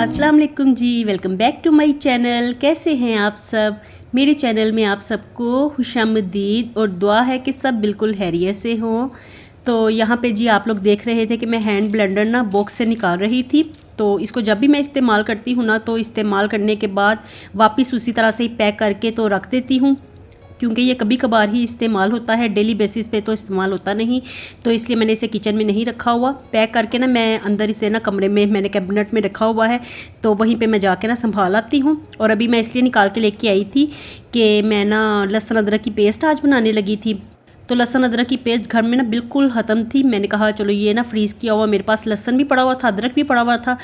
अस्सलाम वालेकुम जी, welcome back to my channel. कैसे हैं आप सब? मेरे चैनल में आप सबको खुशामदीद और दुआ है कि सब बिल्कुल खैरियत से हों। तो यहाँ पे जी आप लोग देख रहे थे कि मैं हैंड ब्लेंडर ना बॉक्स से निकाल रही थी। तो इसको जब भी मैं इस्तेमाल करती हूँ ना, तो इस्तेमाल करने के बाद वापस उसी तरह से ही पैक करके तो रख देती हूँ, क्योंकि ये कभी कभार ही इस्तेमाल होता है, डेली बेसिस पे तो इस्तेमाल होता नहीं। तो इसलिए मैंने इसे किचन में नहीं रखा हुआ। पैक करके ना मैं अंदर इसे ना कमरे में मैंने कैबिनेट में रखा हुआ है, तो वहीं पे मैं जाके ना संभाल आती हूँ। और अभी मैं इसलिए निकाल के लेके आई थी कि मैं ना लहसुन अदरक की पेस्ट आज बनाने लगी थी। तो लहसुन अदरक की पेस्ट घर में ना बिल्कुल ख़त्म थी। मैंने कहा चलो ये ना फ्रीज़ किया हुआ, मेरे पास लहसुन भी पड़ा हुआ था, अदरक भी पड़ा हुआ था,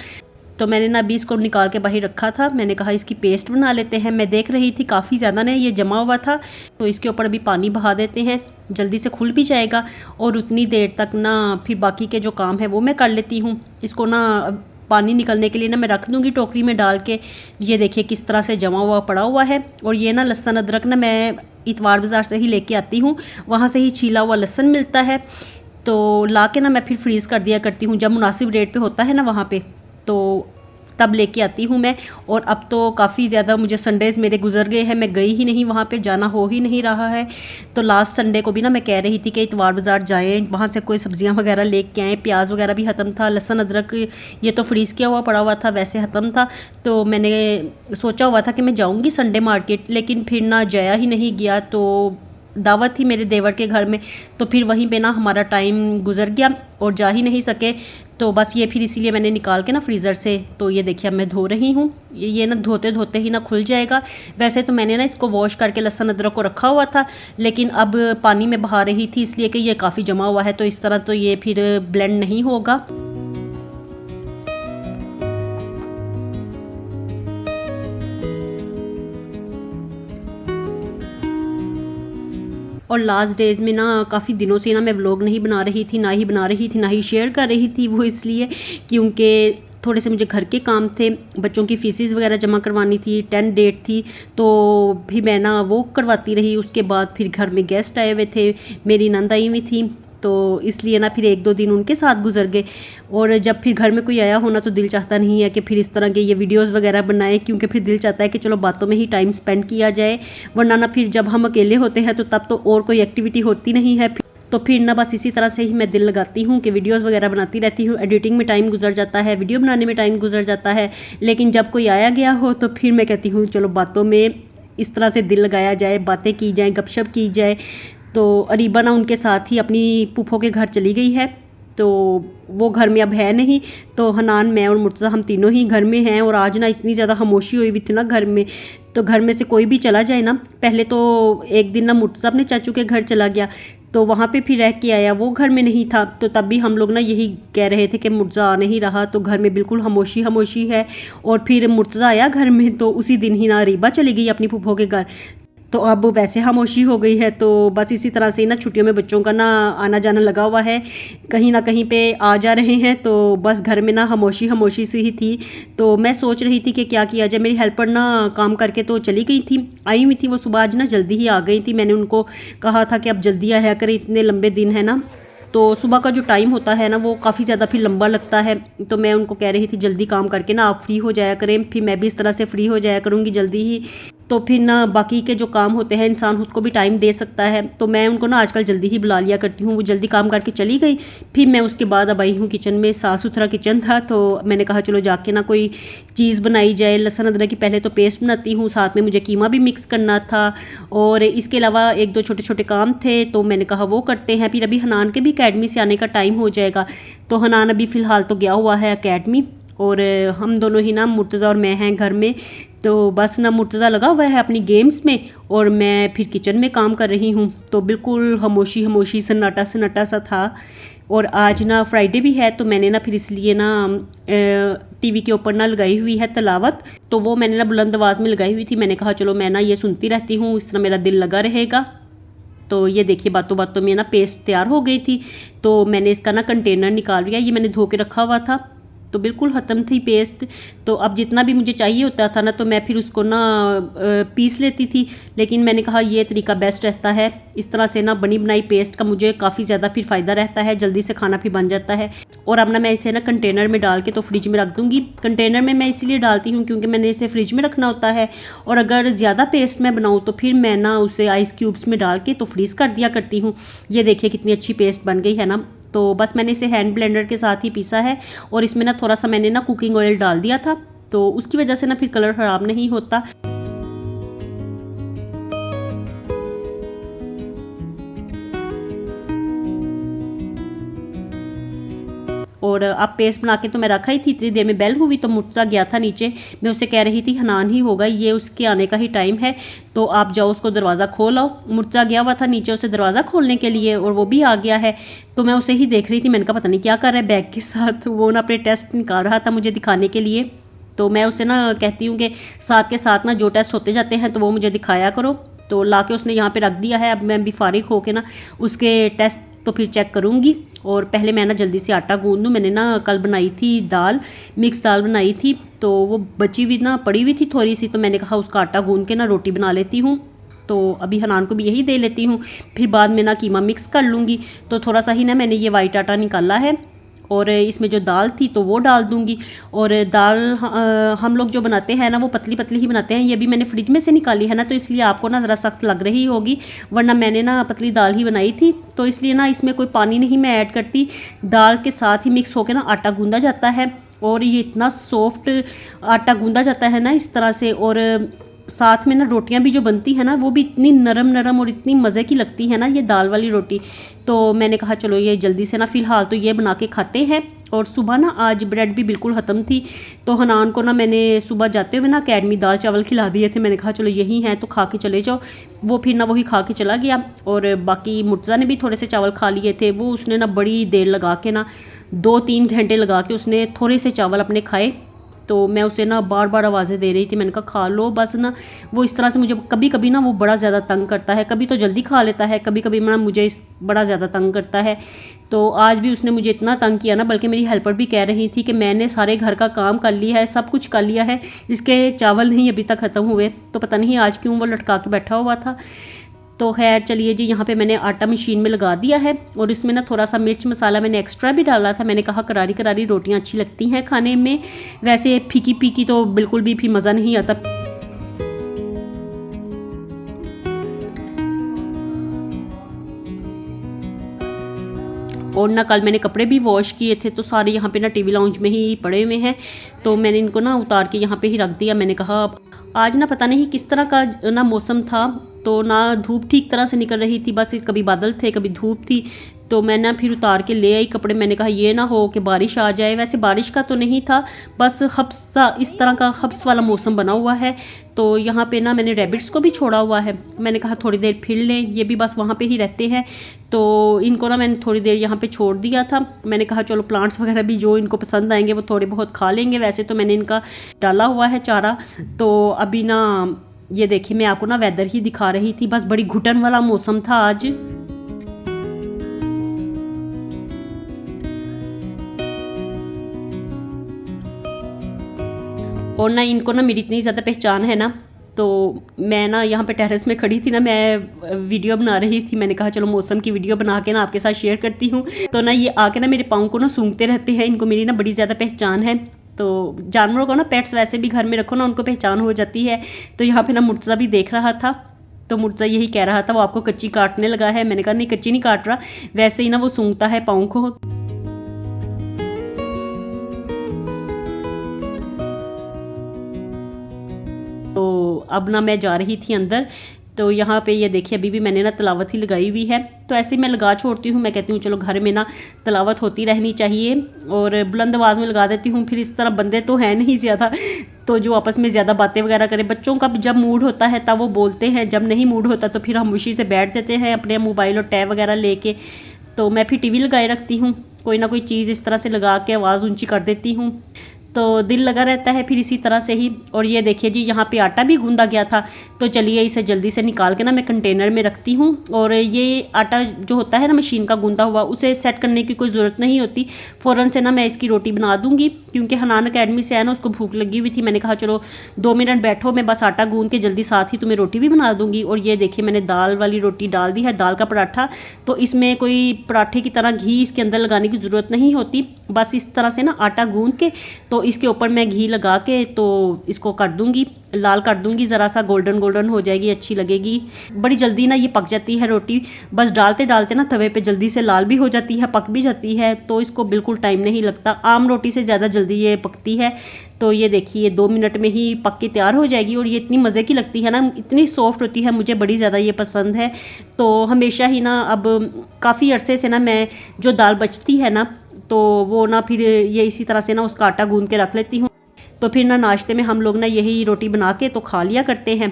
तो मैंने ना अभी इसको निकाल के बाहर रखा था। मैंने कहा इसकी पेस्ट बना लेते हैं। मैं देख रही थी काफ़ी ज़्यादा ना ये जमा हुआ था, तो इसके ऊपर अभी पानी बहा देते हैं, जल्दी से खुल भी जाएगा। और उतनी देर तक ना फिर बाकी के जो काम है वो मैं कर लेती हूँ। इसको ना पानी निकलने के लिए ना मैं रख दूँगी टोकरी में डाल के। ये देखिए किस तरह से जमा हुआ पड़ा हुआ है। और ये ना लहसुन अदरक ना मैं इतवार बाज़ार से ही लेके आती हूँ, वहाँ से ही छीला हुआ लहसुन मिलता है। तो ला के ना मैं फिर फ्रीज़ कर दिया करती हूँ, जब मुनासिब रेट पे होता है ना वहाँ पे, तो तब लेके आती हूँ मैं। और अब तो काफ़ी ज़्यादा मुझे संडेज़ मेरे गुजर गए हैं, मैं गई ही नहीं वहाँ पे, जाना हो ही नहीं रहा है। तो लास्ट संडे को भी ना मैं कह रही थी कि इतवार बाज़ार जाएँ, वहाँ से कोई सब्ज़ियाँ वगैरह लेके आएँ। प्याज वगैरह भी ख़त्म था, लहसुन अदरक ये तो फ्रीज़ किया हुआ पड़ा हुआ था, वैसे ख़त्म था। तो मैंने सोचा हुआ था कि मैं जाऊँगी संडे मार्केट, लेकिन फिर ना जाया ही नहीं गया। तो दावत थी मेरे देवर के घर में, तो फिर वहीं पे ना हमारा टाइम गुजर गया और जा ही नहीं सके। तो बस ये फिर इसीलिए मैंने निकाल के ना फ्रीज़र से, तो ये देखिए अब मैं धो रही हूँ। ये ना धोते धोते ही ना खुल जाएगा। वैसे तो मैंने ना इसको वॉश करके लहसुन अदरक को रखा हुआ था, लेकिन अब पानी में बहा रही थी इसलिए कि ये काफ़ी जमा हुआ है, तो इस तरह तो ये फिर ब्लेंड नहीं होगा। और लास्ट डेज़ में ना काफ़ी दिनों से ना मैं व्लॉग नहीं बना रही थी, ना ही शेयर कर रही थी। वो इसलिए क्योंकि थोड़े से मुझे घर के काम थे, बच्चों की फ़ीसेस वगैरह जमा करवानी थी, 10 डेट थी, तो फिर मैं ना वो करवाती रही। उसके बाद फिर घर में गेस्ट आए हुए थे, मेरी नंद आई हुई थी, तो इसलिए ना फिर 1-2 दिन उनके साथ गुजर गए। और जब फिर घर में कोई आया होना तो दिल चाहता नहीं है कि फिर इस तरह के ये वीडियोस वगैरह बनाए, क्योंकि फिर दिल चाहता है कि चलो बातों में ही टाइम स्पेंड किया जाए, वरना ना फिर जब हम अकेले होते हैं तो तब तो और कोई एक्टिविटी होती नहीं है। तो फिर ना बस इसी तरह से ही मैं दिल लगाती हूँ कि वीडियोस वगैरह बनाती रहती हूँ। एडिटिंग में टाइम गुजर जाता है, वीडियो बनाने में टाइम गुजर जाता है, लेकिन जब कोई आया गया हो तो फिर मैं कहती हूँ चलो बातों में इस तरह से दिल लगाया जाए, बातें की जाए, गपशप की जाए। तो अरीबा ना उनके साथ ही अपनी फूफो के घर चली गई है, तो वो घर में अब है नहीं। तो हनान, मैं और मुर्तज़ा हम तीनों ही घर में हैं। और आज ना इतनी ज़्यादा खामोशी हुई हुई थी ना घर में, तो घर में से कोई भी चला जाए ना, पहले तो एक दिन ना मुर्तज़ा अपने चाचू के घर चला गया, तो वहाँ पे फिर रह के आया, वो घर में नहीं था। तो तब भी हम लोग ना यही कह रहे थे कि मुर्तज़ा आ नहीं रहा, तो घर में बिल्कुल खामोशी खामोशी है। और फिर मुर्तज़ा आया घर में, तो उसी दिन ही ना अरीबा चली गई अपनी फूफो के घर, तो अब वैसे खामोशी हो गई है। तो बस इसी तरह से ना छुट्टियों में बच्चों का ना आना जाना लगा हुआ है, कहीं ना कहीं पे आ जा रहे हैं। तो बस घर में ना खामोशी खामोशी सी ही थी। तो मैं सोच रही थी कि क्या किया जाए। मेरी हेल्पर ना काम करके तो चली गई थी, आई हुई थी वो सुबह, आज ना जल्दी ही आ गई थी। मैंने उनको कहा था कि अब जल्दी आया करें, इतने लंबे दिन है ना, तो सुबह का जो टाइम होता है ना वो काफ़ी ज़्यादा फिर लंबा लगता है। तो मैं उनको कह रही थी जल्दी काम करके ना आप फ्री हो जाया करें, फिर मैं भी इस तरह से फ्री हो जाया करूँगी जल्दी ही। तो फिर ना बाकी के जो काम होते हैं इंसान खुद को भी टाइम दे सकता है। तो मैं उनको ना आजकल जल्दी ही बुला लिया करती हूँ। वो जल्दी काम करके चली गई, फिर मैं उसके बाद अब आई हूँ किचन में। साफ़ सुथरा किचन था, तो मैंने कहा चलो जाके ना कोई चीज़ बनाई जाए। लहसुन अदरक की पहले तो पेस्ट बनाती हूँ, साथ में मुझे कीमा भी मिक्स करना था, और इसके अलावा 1-2 छोटे छोटे काम थे, तो मैंने कहा वो करते हैं। फिर अभी हनान के भी अकेडमी से आने का टाइम हो जाएगा, तो हनान अभी फ़िलहाल तो गया हुआ है अकेडमी, और हम दोनों ही ना मुर्तज़ा और मैं हैं घर में। तो बस ना मुर्तज़ा लगा हुआ है अपनी गेम्स में, और मैं फिर किचन में काम कर रही हूँ। तो बिल्कुल खामोशी खामोशी सन्नाटा सन्नाटा सा था। और आज ना फ्राइडे भी है, तो मैंने ना फिर इसलिए ना टीवी के ऊपर ना लगाई हुई है तलावत, तो वो मैंने ना बुलंद आवाज़ में लगाई हुई थी। मैंने कहा चलो मैं ना ये सुनती रहती हूँ, इस तरह मेरा दिल लगा रहेगा। तो ये देखिए बातों बातों में ना पेस्ट तैयार हो गई थी, तो मैंने इसका ना कंटेनर निकाल लिया। ये मैंने धो के रखा हुआ था, तो बिल्कुल ख़त्म थी पेस्ट। तो अब जितना भी मुझे चाहिए होता था ना तो मैं फिर उसको ना पीस लेती थी, लेकिन मैंने कहा ये तरीका बेस्ट रहता है। इस तरह से ना बनी बनाई पेस्ट का मुझे काफ़ी ज़्यादा फिर फ़ायदा रहता है, जल्दी से खाना भी बन जाता है। और अब ना मैं इसे ना कंटेनर में डाल के तो फ्रिज में रख दूँगी। कंटेनर में मैं इसीलिए डालती हूँ क्योंकि मैंने इसे फ्रिज में रखना होता है, और अगर ज़्यादा पेस्ट मैं बनाऊँ तो फिर मैं ना उसे आइस क्यूब्स में डाल के तो फ्रीज़ कर दिया करती हूँ। ये देखिए कितनी अच्छी पेस्ट बन गई है ना। तो बस मैंने इसे हैंड ब्लेंडर के साथ ही पीसा है, और इसमें ना थोड़ा सा मैंने ना कुकिंग ऑयल डाल दिया था, तो उसकी वजह से ना फिर कलर ख़राब नहीं होता। और अब पेस्ट बना के तो मैं रखा ही थी। इतनी देर में बेल हुई तो मुर्तज़ा गया था नीचे। मैं उसे कह रही थी हनान ही होगा, ये उसके आने का ही टाइम है, तो आप जाओ उसको दरवाज़ा खोल आओ। मुर्तज़ा गया हुआ था नीचे उसे दरवाज़ा खोलने के लिए, और वो भी आ गया है। तो मैं उसे ही देख रही थी, मैंने कहा पता नहीं क्या कर रहा है बैग के साथ। वो ना अपने टेस्ट निकाल रहा था मुझे दिखाने के लिए। तो मैं उसे ना कहती हूँ कि साथ के साथ ना जो टेस्ट होते जाते हैं तो वो मुझे दिखाया करो। तो ला के उसने यहाँ पे रख दिया है। अब मैं भी फारिग होके ना उसके टेस्ट तो फिर चेक करूँगी। और पहले मैं ना जल्दी से आटा गूंद दूँ। मैंने ना कल बनाई थी दाल, मिक्स दाल बनाई थी, तो वो बची हुई ना पड़ी हुई थी थोड़ी सी, तो मैंने कहा उसका आटा गूंद के ना रोटी बना लेती हूँ। तो अभी हनान को भी यही दे लेती हूँ, फिर बाद में ना कीमा मिक्स कर लूँगी। तो थोड़ा सा ही ना मैंने ये वाइट आटा निकाला है, और इसमें जो दाल थी तो वो डाल दूंगी। और दाल हम लोग जो बनाते हैं ना वो पतली पतली ही बनाते हैं। ये भी मैंने फ्रिज में से निकाली है ना, तो इसलिए आपको ना ज़रा सख्त लग रही होगी, वरना मैंने ना पतली दाल ही बनाई थी। तो इसलिए ना इसमें कोई पानी नहीं मैं ऐड करती, दाल के साथ ही मिक्स होकर ना आटा गूंदा जाता है। और ये इतना सॉफ्ट आटा गूंदा जाता है ना इस तरह से, और साथ में ना रोटियां भी जो बनती है ना वो भी इतनी नरम नरम और इतनी मज़े की लगती है ना ये दाल वाली रोटी। तो मैंने कहा चलो ये जल्दी से ना फ़िलहाल तो ये बना के खाते हैं। और सुबह ना आज ब्रेड भी बिल्कुल ख़त्म थी, तो हनान को ना मैंने सुबह जाते हुए ना अकेडमी दाल चावल खिला दिए थे। मैंने कहा चलो यही हैं तो खा के चले जाओ। वो फिर ना वही खा के चला गया। और बाकी मुर्तज़ा ने भी थोड़े से चावल खा लिए थे। वो उसने ना बड़ी देर लगा के ना 2-3 घंटे लगा के उसने थोड़े से चावल अपने खाए। तो मैं उसे ना बार बार आवाज़ें दे रही थी, मैंने कहा खा लो बस ना। वो इस तरह से मुझे कभी कभी ना वो बड़ा ज़्यादा तंग करता है, कभी तो जल्दी खा लेता है, कभी कभी ना मुझे बड़ा ज़्यादा तंग करता है। तो आज भी उसने मुझे इतना तंग किया ना, बल्कि मेरी हेल्पर भी कह रही थी कि मैंने सारे घर का काम कर लिया है, सब कुछ कर लिया है, इसके चावल नहीं अभी तक ख़त्म हुए। तो पता नहीं आज क्यों वो लटका के बैठा हुआ था। तो खैर चलिए जी, यहाँ पे मैंने आटा मशीन में लगा दिया है, और इसमें ना थोड़ा सा मिर्च मसाला मैंने एक्स्ट्रा भी डाला था। मैंने कहा करारी करारी रोटियाँ अच्छी लगती हैं खाने में, वैसे फीकी फीकी तो बिल्कुल भी फिर मज़ा नहीं आता। और ना कल मैंने कपड़े भी वॉश किए थे, तो सारे यहाँ पे ना टीवी लाउंज में ही पड़े हुए हैं। तो मैंने इनको ना उतार के यहाँ पे ही रख दिया। मैंने कहा आज ना पता नहीं किस तरह का ना मौसम था, तो ना धूप ठीक तरह से निकल रही थी, बस कभी बादल थे कभी धूप थी। तो मैं ना फिर उतार के ले आई कपड़े। मैंने कहा ये ना हो कि बारिश आ जाए। वैसे बारिश का तो नहीं था, बस हब्स सा इस तरह का हब्स वाला मौसम बना हुआ है। तो यहाँ पे ना मैंने रैबिट्स को भी छोड़ा हुआ है। मैंने कहा थोड़ी देर फिर लें, ये भी बस वहाँ पे ही रहते हैं। तो इनको ना मैंने थोड़ी देर यहाँ पे छोड़ दिया था। मैंने कहा चलो प्लांट्स वगैरह भी जो इनको पसंद आएंगे वो थोड़े बहुत खा लेंगे। वैसे तो मैंने इनका डाला हुआ है चारा। तो अभी ना ये देखिए मैं आपको ना वेदर ही दिखा रही थी, बस बड़ी घुटन वाला मौसम था आज। और ना इनको ना मेरी इतनी ज़्यादा पहचान है ना, तो मैं ना यहाँ पे टेरेस में खड़ी थी ना, मैं वीडियो बना रही थी। मैंने कहा चलो मौसम की वीडियो बना के ना आपके साथ शेयर करती हूँ। तो ना ये आके ना मेरे पाँव को ना सूंघते रहते हैं। इनको मेरी ना बड़ी ज़्यादा पहचान है। तो जानवरों को ना पेट्स वैसे भी घर में रखो ना उनको पहचान हो जाती है। तो यहाँ पे ना मुर्तज़ा भी देख रहा था, तो मुर्तज़ा यही कह रहा था वो आपको कच्ची काटने लगा है। मैंने कहा नहीं कच्ची नहीं काट रहा, वैसे ही ना वो सूंघता है पाँव को। तो अब ना मैं जा रही थी अंदर। तो यहाँ पे ये देखिए अभी भी मैंने ना तलावत ही लगाई हुई है। तो ऐसे ही मैं लगा छोड़ती हूँ। मैं कहती हूँ चलो घर में ना तलावत होती रहनी चाहिए, और बुलंद आवाज़ में लगा देती हूँ। फिर इस तरह बंदे तो हैं नहीं ज़्यादा, तो जो आपस में ज़्यादा बातें वगैरह करें। बच्चों का जब मूड होता है तब वो बोलते हैं, जब नहीं मूड होता तो फिर हम उसी से बैठ देते हैं अपने मोबाइल और टैब वगैरह लेके। तो मैं फिर टीवी लगाए रखती हूँ, कोई ना कोई चीज़ इस तरह से लगा के आवाज़ ऊँची कर देती हूँ। तो दिल लगा रहता है फिर इसी तरह से ही। और ये देखिए जी, यहाँ पे आटा भी गूंदा गया था, तो चलिए इसे जल्दी से निकाल के ना मैं कंटेनर में रखती हूँ। और ये आटा जो होता है ना मशीन का गूंदा हुआ, उसे सेट करने की कोई ज़रूरत नहीं होती, फ़ौरन से ना मैं इसकी रोटी बना दूँगी। क्योंकि हनान अकेडमी से है ना, उसको भूख लगी हुई थी, मैंने कहा चलो 2 मिनट बैठो, मैं बस आटा गूंद के जल्दी साथ ही तुम्हें रोटी भी बना दूँगी। और ये देखिए मैंने दाल वाली रोटी डाल दी है, दाल का पराठा। तो इसमें कोई पराठे की तरह घी इसके अंदर लगाने की ज़रूरत नहीं होती, बस इस तरह से ना आटा गूंद के तो इसके ऊपर मैं घी लगा के तो इसको कर दूंगी, लाल कर दूंगी, ज़रा सा गोल्डन गोल्डन हो जाएगी, अच्छी लगेगी। बड़ी जल्दी ना ये पक जाती है रोटी, बस डालते डालते ना तवे पे जल्दी से लाल भी हो जाती है, पक भी जाती है, तो इसको बिल्कुल टाइम नहीं लगता। आम रोटी से ज़्यादा जल्दी ये पकती है। तो ये देखिए 2 मिनट में ही पक के तैयार हो जाएगी। और ये इतनी मज़े की लगती है ना, इतनी सॉफ्ट होती है, मुझे बड़ी ज़्यादा ये पसंद है। तो हमेशा ही ना अब काफ़ी अरसे से ना मैं जो दाल बचती है ना, तो वो ना फिर ये इसी तरह से ना उसका आटा गूंद के रख लेती हूँ। तो फिर ना नाश्ते में हम लोग ना यही रोटी बना के तो खा लिया करते हैं।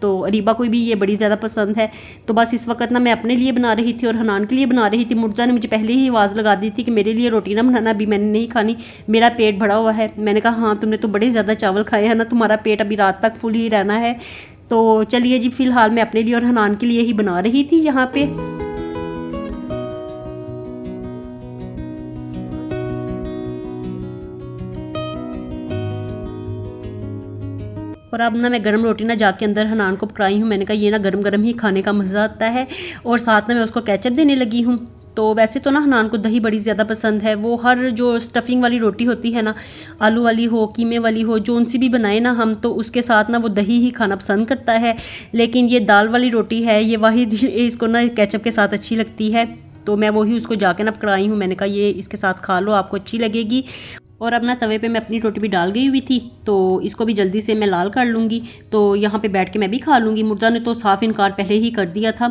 तो अरीबा को भी ये बड़ी ज़्यादा पसंद है। तो बस इस वक्त ना मैं अपने लिए बना रही थी और हनान के लिए बना रही थी। मुर्जा ने मुझे पहले ही आवाज़ लगा दी थी कि मेरे लिए रोटी ना बनाना, अभी मैंने नहीं खानी, मेरा पेट भरा हुआ है। मैंने कहा हाँ, तुमने तो बड़े ज़्यादा चावल खाए हैं ना, तुम्हारा पेट अभी रात तक फुल ही रहना है। तो चलिए जी, फ़िलहाल मैं अपने लिए और हनान के लिए ही बना रही थी यहाँ पर। और अब ना मैं गरम रोटी ना जाके अंदर हनान को पकड़ाई हूँ। मैंने कहा ये ना गरम गरम ही खाने का मज़ा आता है। और साथ में मैं उसको केचप देने लगी हूँ। तो वैसे तो ना हनान को दही बड़ी ज़्यादा पसंद है, वो हर जो स्टफिंग वाली रोटी होती है ना, आलू वाली हो, कीमे वाली हो, जो उनसी भी बनाए ना हम, तो उसके साथ ना वो दही ही खाना पसंद करता है। लेकिन ये दाल वाली रोटी है, ये वाहिद इसको ना केचप के साथ अच्छी लगती है। तो मैं वही उसको जाके ना पकड़ाई हूँ। मैंने कहा ये इसके साथ खा लो, आपको अच्छी लगेगी। और अब ना तवे पे मैं अपनी रोटी भी डाल गई हुई थी, तो इसको भी जल्दी से मैं लाल कर लूँगी, तो यहाँ पे बैठ के मैं भी खा लूँगी। मुर्जा ने तो साफ़ इनकार पहले ही कर दिया था,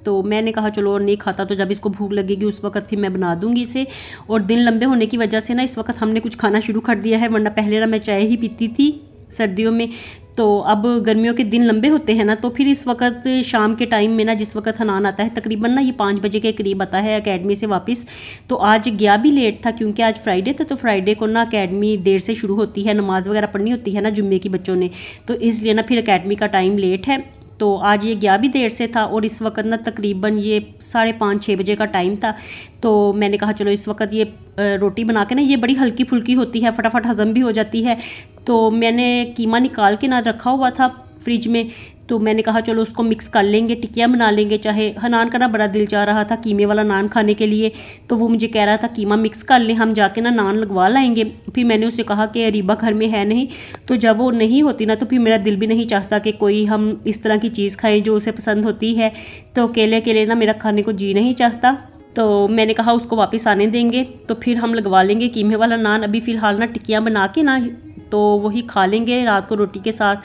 तो मैंने कहा चलो नहीं खाता तो जब इसको भूख लगेगी उस वक्त फिर मैं बना दूँगी इसे। और दिन लंबे होने की वजह से ना इस वक्त हमने कुछ खाना शुरू कर दिया है, वरना पहले ना मैं चाय ही पीती थी सर्दियों में। तो अब गर्मियों के दिन लंबे होते हैं ना, तो फिर इस वक्त शाम के टाइम में ना, जिस वक्त हनान आता है तकरीबन ना ये 5 बजे के करीब आता है एकेडमी से वापस। तो आज गया भी लेट था क्योंकि आज फ्राइडे था, तो फ्राइडे को ना एकेडमी देर से शुरू होती है, नमाज़ वगैरह पढ़नी होती है ना जुम्मे की बच्चों ने, तो इसलिए ना फिर एकेडमी का टाइम लेट है। तो आज ये गया भी देर से था और इस वक्त ना तकरीबन ये 5:30-6 बजे का टाइम था। तो मैंने कहा चलो इस वक्त ये रोटी बना के ना, ये बड़ी हल्की फुल्की होती है, फटाफट हज़म भी हो जाती है। तो मैंने कीमा निकाल के ना रखा हुआ था फ्रिज में, तो मैंने कहा चलो उसको मिक्स कर लेंगे, टिकिया बना लेंगे। चाहे हनान का ना बड़ा दिल चाह रहा था कीमे वाला नान खाने के लिए, तो वो मुझे कह रहा था कीमा मिक्स कर लें, हम जाके ना नान लगवा लाएंगे। फिर मैंने उसे कहा कि अरीबा घर में है नहीं, तो जब वो नहीं होती ना तो फिर मेरा दिल भी नहीं चाहता कि कोई हम इस तरह की चीज़ खाएं जो उसे पसंद होती है, तो अकेले अकेले ना मेरा खाने को जी नहीं चाहता। तो मैंने कहा उसको वापस आने देंगे तो फिर हम लगवा लेंगे कीमे वाला नान। अभी फ़िलहाल ना टिकियाँ बना के ना तो वही खा लेंगे रात को रोटी के साथ।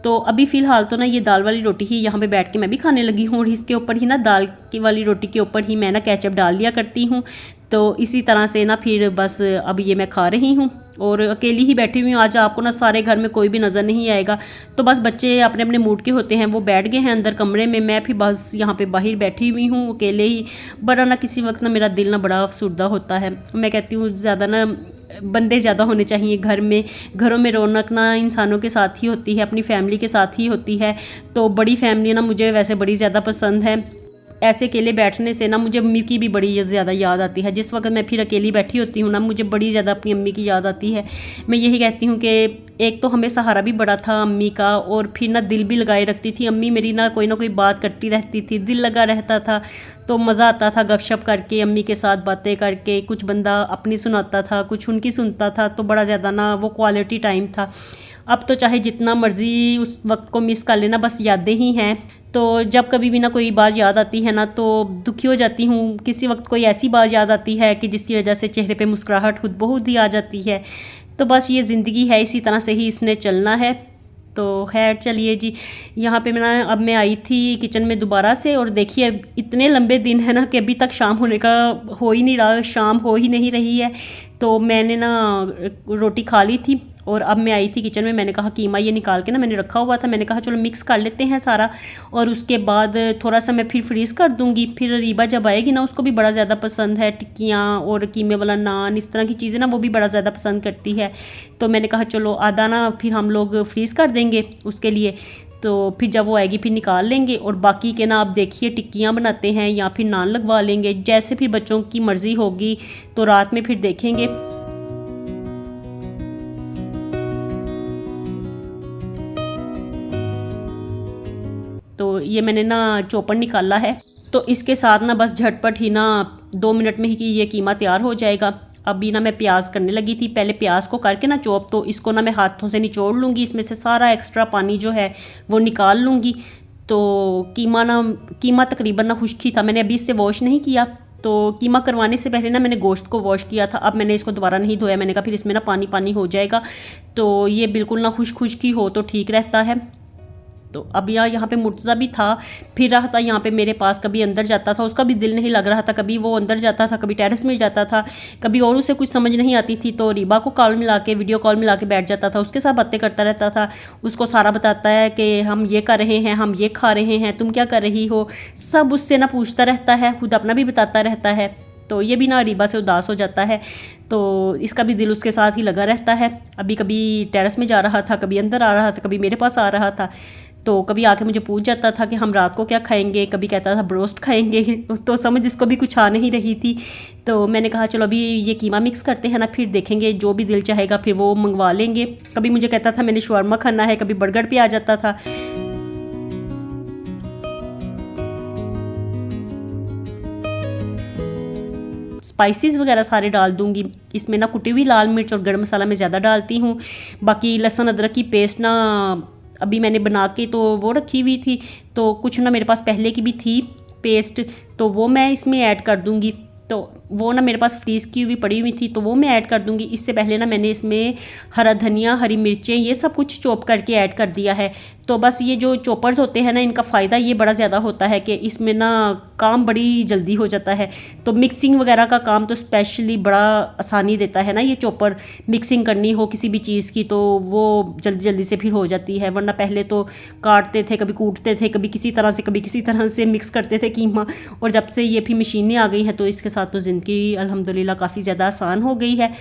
तो अभी फ़िलहाल तो ना ये दाल वाली रोटी ही यहाँ पे बैठ के मैं भी खाने लगी हूँ, और इसके ऊपर ही ना दाल की वाली रोटी के ऊपर ही मैं ना केचप डाल लिया करती हूँ। तो इसी तरह से ना फिर बस अब ये मैं खा रही हूँ और अकेली ही बैठी हुई हूँ। आज आपको ना सारे घर में कोई भी नज़र नहीं आएगा, तो बस बच्चे अपने अपने मूड के होते हैं, वो बैठ गए हैं अंदर कमरे में, मैं फिर बस यहाँ पे बाहर बैठी हुई हूँ अकेले ही। बड़ा ना किसी वक्त ना मेरा दिल ना बड़ा अफसुर्दा होता है। मैं कहती हूँ ज़्यादा ना बंदे ज़्यादा होने चाहिए घर में। घरों में रौनक ना इंसानों के साथ ही होती है, अपनी फैमिली के साथ ही होती है। तो बड़ी फैमिली ना मुझे वैसे बड़ी ज़्यादा पसंद है। ऐसे अकेले बैठने से ना मुझे अम्मी की भी बड़ी ज़्यादा याद आती है। जिस वक्त मैं फिर अकेली बैठी होती हूँ ना, मुझे बड़ी ज़्यादा अपनी अम्मी की याद आती है। मैं यही कहती हूँ कि एक तो हमें सहारा भी बड़ा था अम्मी का, और फिर ना दिल भी लगाए रखती थी अम्मी मेरी। ना कोई बात करती रहती थी, दिल लगा रहता था, तो मज़ा आता था गपशप करके, अम्मी के साथ बातें करके। कुछ बंदा अपनी सुनाता था, कुछ उनकी सुनता था, तो बड़ा ज़्यादा ना वो क्वालिटी टाइम था। अब तो चाहे जितना मर्ज़ी उस वक्त को मिस कर लेना, बस यादें ही हैं। तो जब कभी भी ना कोई बात याद आती है ना तो दुखी हो जाती हूँ। किसी वक्त कोई ऐसी बात याद आती है कि जिसकी वजह से चेहरे पे मुस्कुराहट खुद बहुत ही आ जाती है। तो बस ये ज़िंदगी है, इसी तरह से ही इसने चलना है। तो खैर चलिए जी, यहाँ पे अब मैं आई थी किचन में दोबारा से, और देखिए इतने लंबे दिन है ना कि अभी तक शाम होने का हो ही नहीं रहा, शाम हो ही नहीं रही है। तो मैंने ना रोटी खा ली थी और अब मैं आई थी किचन में, मैंने कहा कीमा ये निकाल के ना मैंने रखा हुआ था, मैंने कहा चलो मिक्स कर लेते हैं सारा, और उसके बाद थोड़ा सा मैं फिर फ्रीज़ कर दूँगी। फिर रीबा जब आएगी ना उसको भी बड़ा ज़्यादा पसंद है टिक्कियाँ और कीमे वाला नान, इस तरह की चीज़ें ना वो भी बड़ा ज़्यादा पसंद करती है। तो मैंने कहा चलो आधा ना फिर हम लोग फ्रीज़ कर देंगे उसके लिए, तो फिर जब वो आएगी फिर निकाल लेंगे। और बाकी के ना आप देखिए टिक्कियाँ बनाते हैं या फिर नान लगवा लेंगे, जैसे फिर बच्चों की मर्ज़ी होगी, तो रात में फिर देखेंगे। तो ये मैंने ना चॉपर निकाला है, तो इसके साथ ना बस झटपट ही ना 2 मिनट में ही ये कीमा तैयार हो जाएगा। अभी ना मैं प्याज करने लगी थी, पहले प्याज को करके ना चॉप, तो इसको ना मैं हाथों से निचोड़ लूँगी, इसमें से सारा एक्स्ट्रा पानी जो है वो निकाल लूँगी। तो कीमा तकरीबन ना खुश्क ही था, मैंने अभी इससे वॉश नहीं किया। तो कीमा करवाने से पहले ना मैंने गोश्त को वॉश किया था, अब मैंने इसको दोबारा नहीं धोया, मैंने कहा फिर इसमें ना पानी पानी हो जाएगा, तो ये बिल्कुल ना खुश्क खुश्क ही हो तो ठीक रहता है। तो अब यहाँ पे मुर्तज़ा भी था, फिर रहा था यहाँ पे मेरे पास, कभी अंदर जाता था, उसका भी दिल नहीं लग रहा था, कभी वो अंदर जाता था, कभी टेरेस में जाता था, कभी और उसे कुछ समझ नहीं आती थी, तो रीबा को कॉल मिला के वीडियो कॉल मिला के बैठ जाता था, उसके साथ बातें करता रहता था, उसको सारा बताता है कि हम ये कर रहे हैं, हम ये खा रहे हैं, तुम क्या कर रही हो, सब उससे ना पूछता रहता है, खुद अपना भी बताता रहता है। तो ये भी ना रीबा से उदास हो जाता है, तो इसका भी दिल उसके साथ ही लगा रहता है। अभी कभी टेरेस में जा रहा था, कभी अंदर आ रहा था, कभी मेरे पास आ रहा था, तो कभी आके मुझे पूछ जाता था कि हम रात को क्या खाएंगे, कभी कहता था ब्रोस्ट खाएंगे तो समझ इसको भी कुछ आ नहीं रही थी। तो मैंने कहा चलो अभी ये कीमा मिक्स करते हैं ना, फिर देखेंगे जो भी दिल चाहेगा फिर वो मंगवा लेंगे। कभी मुझे कहता था मैंने शवारमा खाना है, कभी बर्गर पे आ जाता था। स्पाइसेस वगैरह सारे डाल दूंगी इसमें ना, कुटी हुई लाल मिर्च और गरम मसाला मैं ज़्यादा डालती हूँ। बाकी लहसुन अदरक की पेस्ट ना अभी मैंने बना के तो वो रखी हुई थी, तो कुछ ना मेरे पास पहले की भी थी पेस्ट, तो वो मैं इसमें ऐड कर दूंगी। तो वो ना मेरे पास फ्रीज़ की हुई पड़ी हुई थी, तो वो मैं ऐड कर दूंगी। इससे पहले ना मैंने इसमें हरा धनिया, हरी मिर्चें, ये सब कुछ चॉप करके ऐड कर दिया है। तो बस ये जो चॉपर्स होते हैं ना, इनका फ़ायदा ये बड़ा ज़्यादा होता है कि इसमें ना काम बड़ी जल्दी हो जाता है। तो मिक्सिंग वगैरह का काम तो स्पेशली बड़ा आसानी देता है ना ये चॉपर, मिक्सिंग करनी हो किसी भी चीज़ की तो वो जल्दी जल्दी से फिर हो जाती है। वरना पहले तो काटते थे, कभी कूटते थे, कभी किसी तरह से, कभी किसी तरह से मिक्स करते थे कीमा। और जब से ये फिर मशीनें आ गई हैं तो इसके साथ तो ज़िंदगी अल्हम्दुलिल्लाह काफ़ी ज़्यादा आसान हो गई है।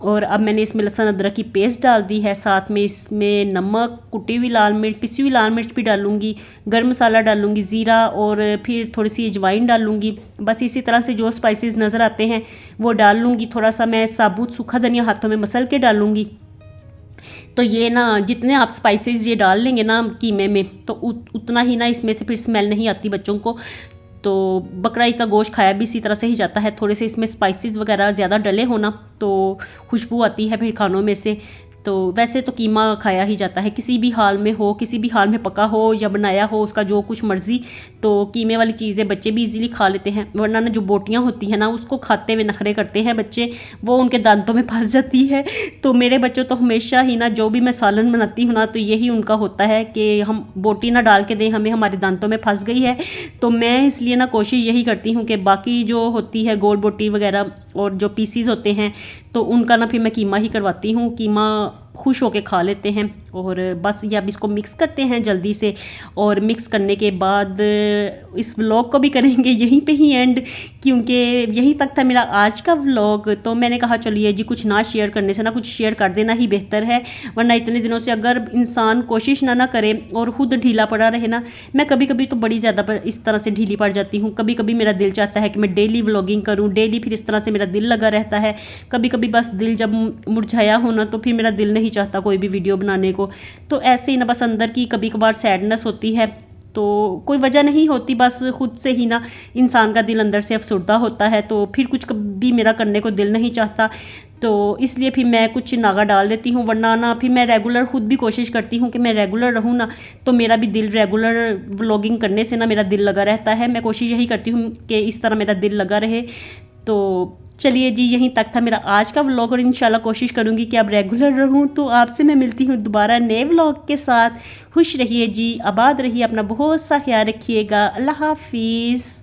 और अब मैंने इसमें लहसुन अदरक की पेस्ट डाल दी है, साथ में इसमें नमक, कुटी हुई लाल मिर्च, पिसी हुई लाल मिर्च भी डालूंगी, गर्म मसाला डालूंगी, ज़ीरा, और फिर थोड़ी सी अजवाइन डालूंगी। बस इसी तरह से जो स्पाइसेस नज़र आते हैं वो डाल लूँगी। थोड़ा सा मैं साबुत सूखा धनिया हाथों में मसल के डालूंगी। तो ये ना जितने आप स्पाइसेस ये डाल लेंगे ना कीमे में, तो उतना ही ना इसमें से फिर स्मेल नहीं आती बच्चों को। तो बकरा ईद का गोश्त खाया भी इसी तरह से ही जाता है, थोड़े से इसमें स्पाइसेस वगैरह ज़्यादा डले हो ना तो खुशबू आती है फिर खानों में से। तो वैसे तो कीमा खाया ही जाता है, किसी भी हाल में हो, किसी भी हाल में पका हो या बनाया हो, उसका जो कुछ मर्ज़ी। तो कीमे वाली चीज़ें बच्चे भी इजीली खा लेते हैं, वरना ना जो बोटियाँ होती हैं ना उसको खाते हुए नखरे करते हैं बच्चे, वो उनके दांतों में फंस जाती है। तो मेरे बच्चों तो हमेशा ही ना जो भी मैं सालन बनाती हूँ ना तो यही उनका होता है कि हम बोटी ना डाल के दें, हमें हमारे दांतों में फंस गई है। तो मैं इसलिए ना कोशिश यही करती हूँ कि बाकी जो होती है गोल बोटी वगैरह और जो पीसीज होते हैं तो उनका ना फिर मैं कीमा ही करवाती हूँ, कीमा खुश होके खा लेते हैं। और बस ये अब इसको मिक्स करते हैं जल्दी से, और मिक्स करने के बाद इस व्लॉग को भी करेंगे यहीं पे ही एंड, क्योंकि यहीं तक था मेरा आज का व्लॉग। तो मैंने कहा चलिए जी कुछ ना शेयर करने से ना कुछ शेयर कर देना ही बेहतर है, वरना इतने दिनों से अगर इंसान कोशिश ना करे और ख़ुद ढीला पड़ा रहे ना, मैं कभी कभी तो बड़ी ज़्यादा इस तरह से ढीली पड़ जाती हूँ। कभी कभी मेरा दिल चाहता है कि मैं डेली व्लॉगिंग करूँ, डेली फिर इस तरह से मेरा दिल लगा रहता है। कभी कभी बस दिल जब मुरझाया हो ना तो फिर मेरा दिल नहीं चाहता कोई भी वीडियो बनाने को। तो ऐसे ही ना बस अंदर की कभी कभार सैडनेस होती है, तो कोई वजह नहीं होती, बस खुद से ही ना इंसान का दिल अंदर से अफसरदा होता है, तो फिर कुछ कभी मेरा करने को दिल नहीं चाहता। तो इसलिए फिर मैं कुछ नागा डाल देती हूँ, वरना ना फिर मैं रेगुलर खुद भी कोशिश करती हूँ कि मैं रेगुलर रहूँ ना, तो मेरा भी दिल रेगुलर व्लॉगिंग करने से ना मेरा दिल लगा रहता है। मैं कोशिश यही करती हूँ कि इस तरह मेरा दिल लगा रहे। तो चलिए जी यहीं तक था मेरा आज का व्लॉग, और इंशाल्लाह कोशिश करूँगी कि अब रेगुलर रहूँ। तो आपसे मैं मिलती हूँ दोबारा नए व्लॉग के साथ। खुश रहिए जी, आबाद रहिए, अपना बहुत सा ख्याल रखिएगा। अल्लाह हाफिज़।